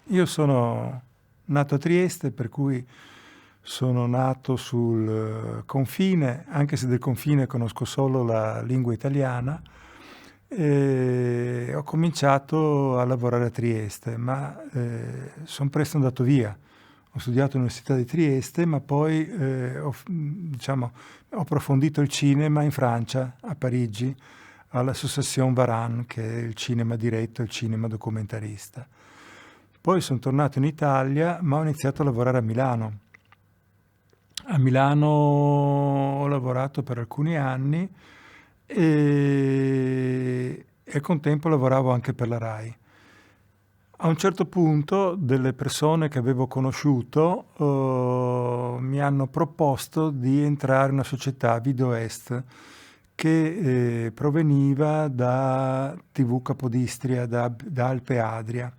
Io sono nato a Trieste, per cui sono nato sul confine, anche se del confine conosco solo la lingua italiana, e ho cominciato a lavorare a Trieste, ma sono presto andato via. Ho studiato all'Università di Trieste, ma poi diciamo, ho approfondito il cinema in Francia, a Parigi, all'Association Varan, che è il cinema diretto, il cinema documentarista. Poi sono tornato in Italia, ma ho iniziato a lavorare a Milano. A Milano ho lavorato per alcuni anni e al contempo lavoravo anche per la RAI. A un certo punto delle persone che avevo conosciuto mi hanno proposto di entrare in una società Video Est che proveniva da TV Capodistria, da Alpe Adria,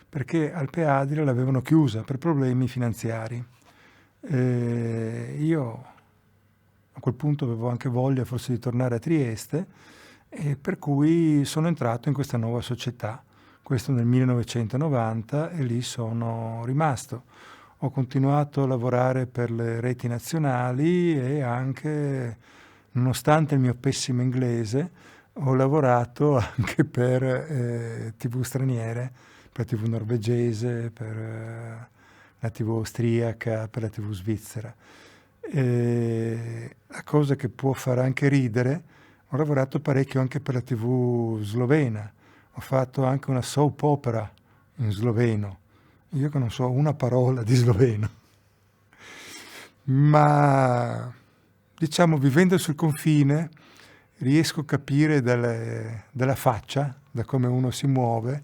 perché Alpe Adria l'avevano chiusa per problemi finanziari. Io a quel punto avevo anche voglia forse di tornare a Trieste e per cui sono entrato in questa nuova società, questo nel 1990 e lì sono rimasto. Ho continuato a lavorare per le reti nazionali e anche, nonostante il mio pessimo inglese, ho lavorato anche per TV straniere, per la TV norvegese, per la TV austriaca, per la TV svizzera. La cosa che può far anche ridere, ho lavorato parecchio anche per la TV slovena, ho fatto anche una soap opera in sloveno, io che non so una parola di sloveno, ma diciamo vivendo sul confine riesco a capire dalla faccia, da come uno si muove,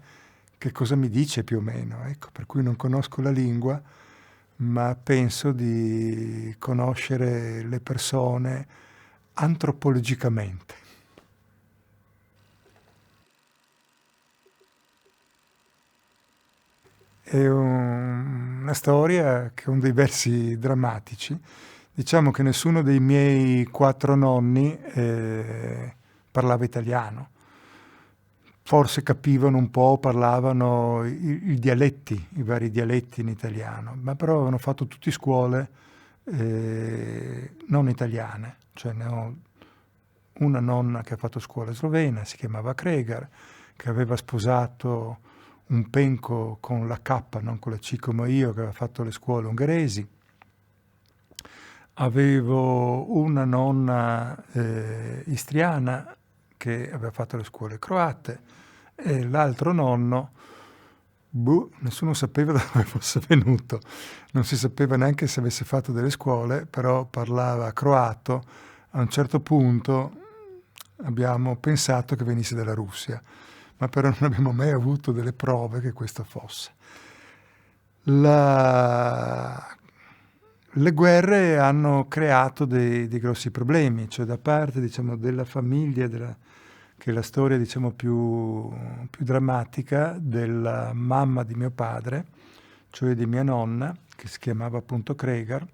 che cosa mi dice più o meno, ecco, per cui non conosco la lingua, ma penso di conoscere le persone antropologicamente. È una storia che ha dei versi drammatici. Diciamo che nessuno dei miei 4 nonni parlava italiano. Forse capivano un po', parlavano i dialetti, i vari dialetti in italiano, ma però avevano fatto tutte scuole non italiane. Cioè ne ho una nonna che ha fatto scuola slovena, si chiamava Kregar, che aveva sposato un penco con la K, non con la C come io, che aveva fatto le scuole ungheresi. Avevo una nonna istriana che aveva fatto le scuole croate e l'altro nonno, nessuno sapeva da dove fosse venuto, non si sapeva neanche se avesse fatto delle scuole, però parlava croato. A un certo punto abbiamo pensato che venisse dalla Russia, ma però non abbiamo mai avuto delle prove che questo fosse. Le guerre hanno creato dei grossi problemi, cioè da parte diciamo, della famiglia, che è la storia diciamo, più drammatica della mamma di mio padre, cioè di mia nonna, che si chiamava appunto Kregar.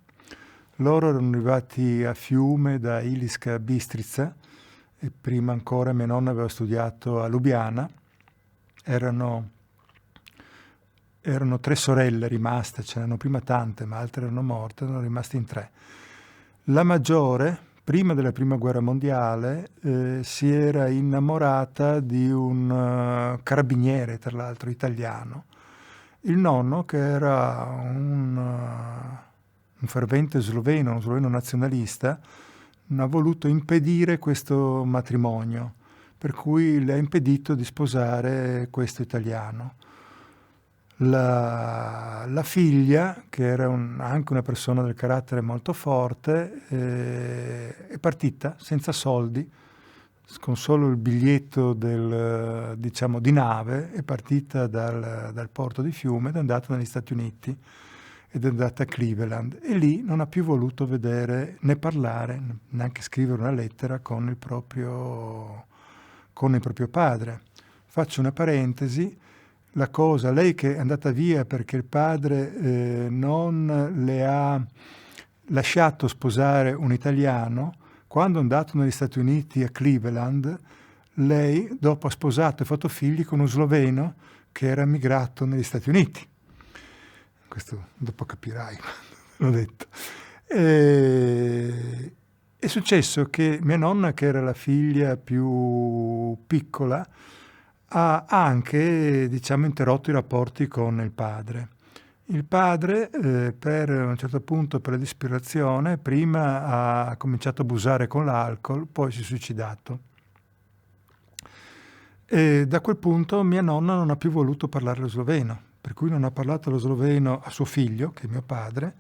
Loro erano arrivati a Fiume da Iliska a Bistrica e prima ancora mia nonna aveva studiato a Lubiana. Erano 3 sorelle rimaste, ce n'erano prima tante, ma altre erano morte, erano rimasti in 3. La maggiore, prima della prima guerra mondiale, si era innamorata di un carabiniere, tra l'altro italiano. Il nonno, che era un fervente sloveno, un sloveno nazionalista, ha voluto impedire questo matrimonio, per cui le ha impedito di sposare questo italiano. La figlia, che era anche una persona del carattere molto forte, è partita senza soldi, con solo il biglietto diciamo, di nave, è partita dal porto di Fiume ed è andata negli Stati Uniti ed è andata a Cleveland e lì non ha più voluto vedere né parlare, neanche scrivere una lettera con il proprio padre. Faccio una parentesi. La cosa, lei che è andata via perché il padre non le ha lasciato sposare un italiano, quando è andato negli Stati Uniti a Cleveland, lei dopo ha sposato e fatto figli con uno sloveno che era migrato negli Stati Uniti. questo dopo capirai, l'ho detto. È successo che mia nonna, che era la figlia più piccola, ha anche, diciamo, interrotto i rapporti con il padre. Il padre, per a un certo punto, per la disperazione, prima ha cominciato a abusare con l'alcol, poi si è suicidato. E da quel punto mia nonna non ha più voluto parlare lo sloveno, per cui non ha parlato lo sloveno a suo figlio, che è mio padre,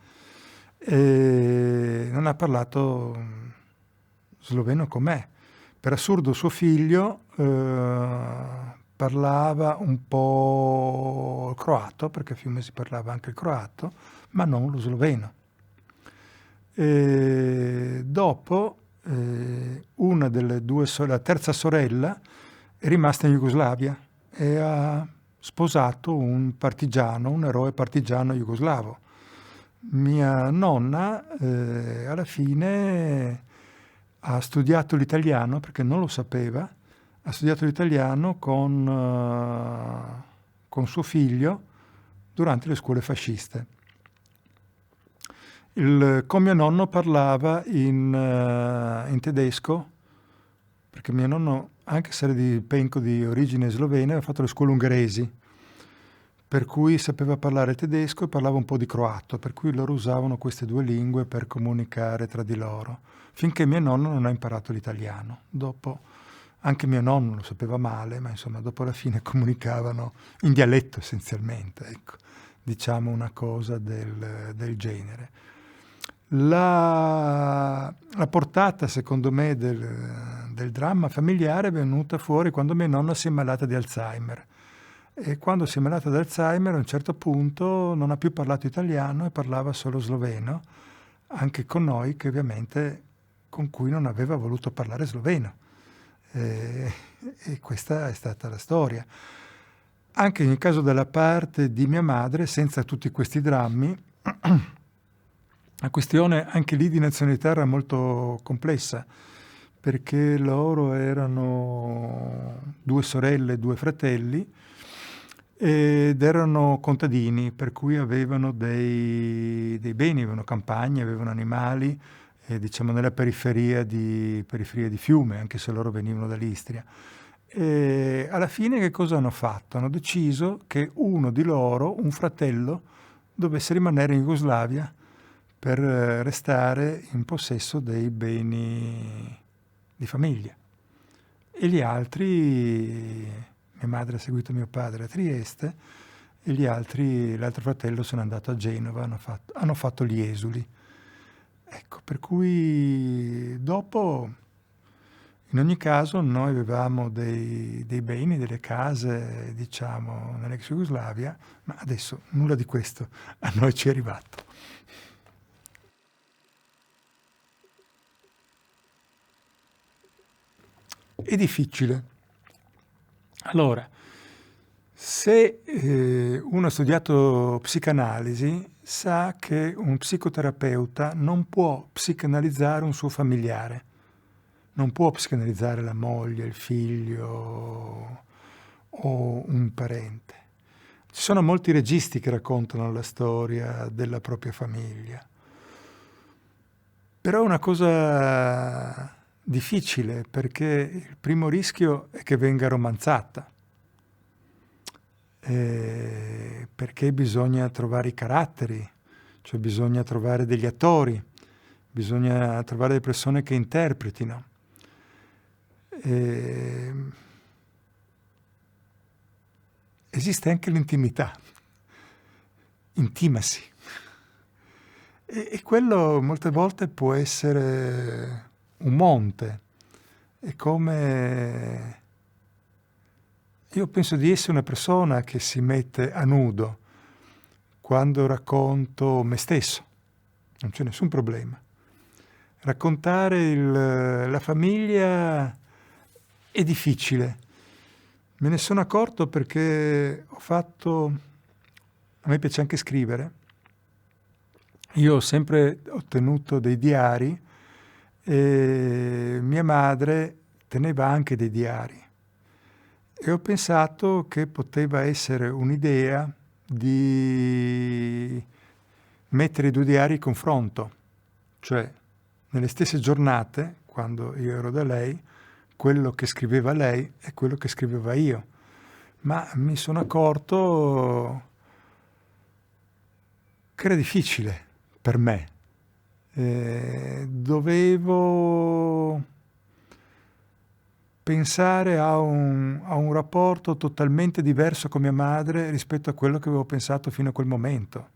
e non ha parlato sloveno con me. Per assurdo suo figlio parlava un po' il croato, perché a Fiume si parlava anche il croato, ma non lo sloveno. E dopo una delle due la terza sorella è rimasta in Jugoslavia e ha sposato un partigiano, un eroe partigiano jugoslavo. Mia nonna alla fine ha studiato l'italiano, perché non lo sapeva, ha studiato l'italiano con suo figlio durante le scuole fasciste. Con mio nonno parlava in tedesco, perché mio nonno, anche se era di penco di origine slovena, aveva fatto le scuole ungheresi, per cui sapeva parlare tedesco e parlava un po' di croato, per cui loro usavano queste due lingue per comunicare tra di loro, finché mio nonno non ha imparato l'italiano. Dopo anche mio nonno lo sapeva male, ma insomma dopo alla fine comunicavano in dialetto essenzialmente, ecco, diciamo una cosa del genere. La portata, secondo me, del dramma familiare è venuta fuori quando mia nonna si è malata di Alzheimer. E quando si è malata di Alzheimer, a un certo punto non ha più parlato italiano e parlava solo sloveno, anche con noi, che ovviamente con cui non aveva voluto parlare sloveno. E questa è stata la storia. Anche nel caso della parte di mia madre, senza tutti questi drammi, la questione anche lì di nazionalità era molto complessa, perché loro erano 2 sorelle e 2 fratelli ed erano contadini, per cui avevano dei beni, avevano campagne, avevano animali, diciamo nella periferia di Fiume, anche se loro venivano dall'Istria. E alla fine che cosa hanno fatto? Hanno deciso che uno di loro, un fratello, dovesse rimanere in Jugoslavia per restare in possesso dei beni di famiglia. E gli altri, mia madre ha seguito mio padre a Trieste, e l'altro fratello se n'è andato a Genova, hanno fatto gli esuli. Ecco, per cui dopo, in ogni caso, noi avevamo dei beni, delle case, diciamo, nell'ex Jugoslavia, ma adesso nulla di questo a noi ci è arrivato. È difficile. Allora, se uno ha studiato psicanalisi, sa che un psicoterapeuta non può psicanalizzare un suo familiare, non può psicanalizzare la moglie, il figlio o un parente. Ci sono molti registi che raccontano la storia della propria famiglia, però è una cosa difficile, perché il primo rischio è che venga romanzata, perché bisogna trovare i caratteri, cioè bisogna trovare degli attori, bisogna trovare delle persone che interpretino. Esiste anche l'intimità, intimacy, e quello molte volte può essere un monte. È come... Io penso di essere una persona che si mette a nudo quando racconto me stesso, non c'è nessun problema. Raccontare la famiglia è difficile. Me ne sono accorto perché a me piace anche scrivere. Io ho sempre ottenuto dei diari e mia madre teneva anche dei diari. E ho pensato che poteva essere un'idea di mettere i due diari in confronto, cioè nelle stesse giornate, quando io ero da lei, quello che scriveva lei e quello che scriveva io. Ma mi sono accorto che era difficile per me. Dovevo pensare a un rapporto totalmente diverso con mia madre rispetto a quello che avevo pensato fino a quel momento.